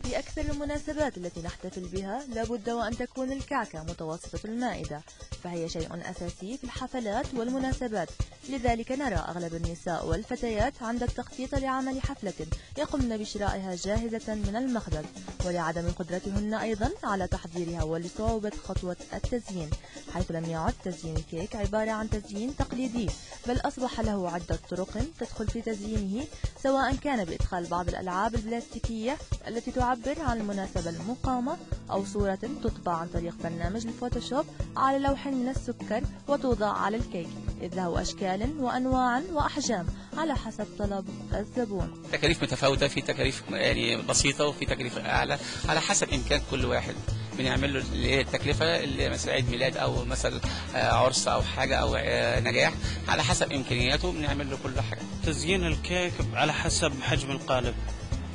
في أكثر المناسبات التي نحتفل بها لابد وأن تكون الكعكة متوسطة المائدة، فهي شيء أساسي في الحفلات والمناسبات. لذلك نرى أغلب النساء والفتيات عند التخطيط لعمل حفلة يقمن بشرائها جاهزة من المخبز، ولعدم قدرتهن أيضا على تحضيرها ولصعوبة خطوة التزيين، حيث لم يعد تزيين الكيك عبارة عن تزيين تقليدي، بل أصبح له عدة طرق تدخل في تزيينه، سواء كان بإدخال بعض الألعاب البلاستيكية التي تعبر عن المناسبة المقامة، أو صورة تطبع عن طريق برنامج الفوتوشوب على لوح من السكر وتوضع على الكيك، إذ له أشكال وأنواع وأحجام على حسب طلب الزبون. تكاليف متفاوتة، في تكاليف يعني بسيطة وفي تكاليف أعلى على حسب إمكان كل واحد. بنعمل له اللي هي التكلفة اللي مثلا عيد ميلاد أو مثلا عرس أو حاجة أو نجاح، على حسب إمكانياته بنعمل له كل حاجة. تزيين الكيك على حسب حجم القالب،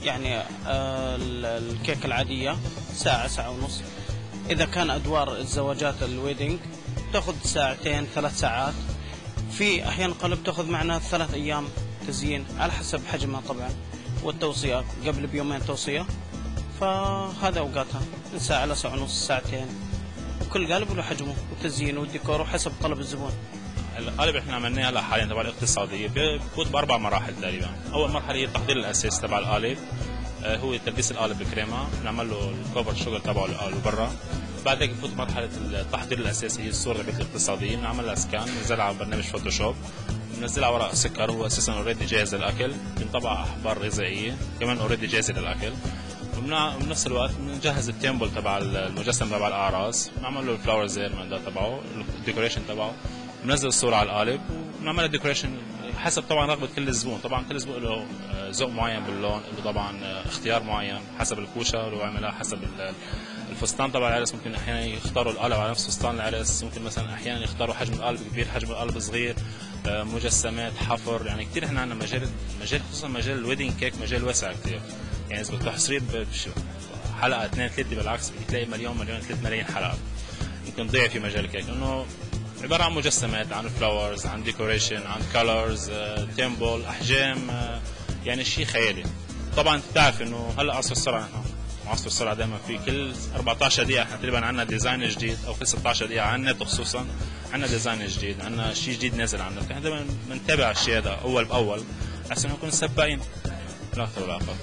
يعني الكيك العادية ساعة ساعة ونص. إذا كان أدوار الزواجات الويدنج تأخذ ساعتين 3 ساعات. في أحيان قالب تأخذ معنا 3 أيام تزيين على حسب حجمها طبعا، والتوصية قبل بيومين توصية، فهذا أوقاتها من ساعة إلى ساعة ونص، ساعتين، وكل قالب له حجمه والتزيين والديكور وحسب طلب الزبون. القالب احنا عملناه هلا حاليا تبع الاقتصاديه بفوت ب4 مراحل تقريبا. اول مرحله هي تحضير الاساس تبع القالب، هو تلبيس القالب بالكريمه، بنعمل له الكوفر شغل تبعه لبرا. بعد هيك بفوت مرحله التحضير الاساسي، هي الصوره تبعت الاقتصاديه، بنعمل لها سكان، بننزلها على برنامج فوتوشوب، بننزلها ورق سكر، هو اساسا اوريدي جاهز للاكل، بنطبع احبار غذائيه كمان اوريدي جاهزه للاكل. وبنفس الوقت بنجهز التيمبل تبع المجسم تبع الاعراس، بنعمل له الفلاور زي تبعه، الديكوريشن تبعه، بننزل الصوره على القالب وبنعمل ديكوريشن حسب طبعا رغبه كل زبون. طبعا كل زبون له ذوق معين باللون، له طبعا اختيار معين حسب الكوشه، ولو عملها حسب الفستان تبع العرس. ممكن احيانا يختاروا القالب على نفس فستان العرس، ممكن مثلا احيانا يختاروا حجم القالب كبير، حجم القالب صغير، مجسمات، حفر. يعني كثير احنا عندنا مجال خصوصا مجال الويدنج كيك مجال واسع كثير. يعني اذا بدك تحصريه حلقه 2 3 بالعكس بتلاقي مليون 3 ملايين حلقه ممكن تضيع في مجال الكيك، لانه عباره عن مجسمات، عن فلاورز، عن ديكوريشن، عن كولرز، تيمبل، احجام، يعني شيء خيالي. طبعا انت بتعرف انه هلا عصر السرعه، نحن عصر السرعه دائما في كل 14 دقيقه احنا تقريبا عندنا ديزاين جديد، او كل 16 دقيقه على النت خصوصا عندنا ديزاين جديد، عندنا شيء جديد نازل عنا. نحن دائما بنتابع الشيء هذا اول باول عشان نكون سباقين لا اكثر ولا اقل.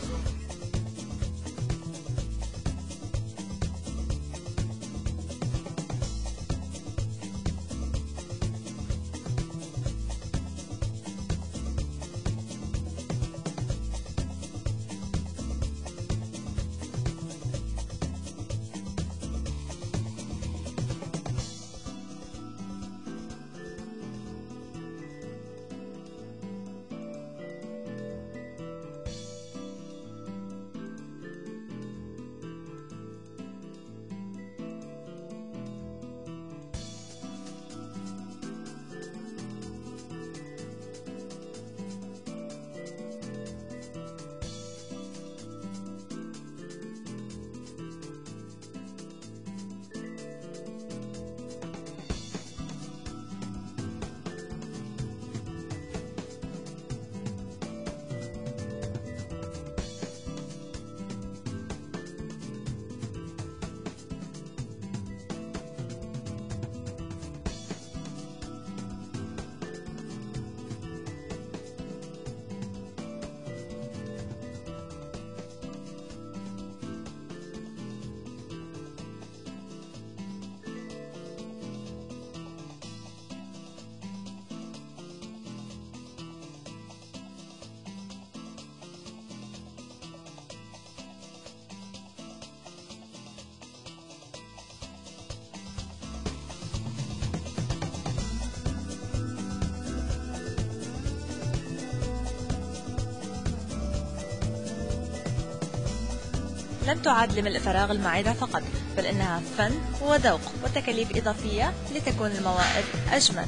لم تعد لملء فراغ المعدة فقط، بل إنها فن وذوق وتكاليف إضافية لتكون الموائد أجمل.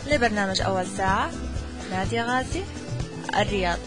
لبرنامج أول ساعة، نادية غازي، الرياض.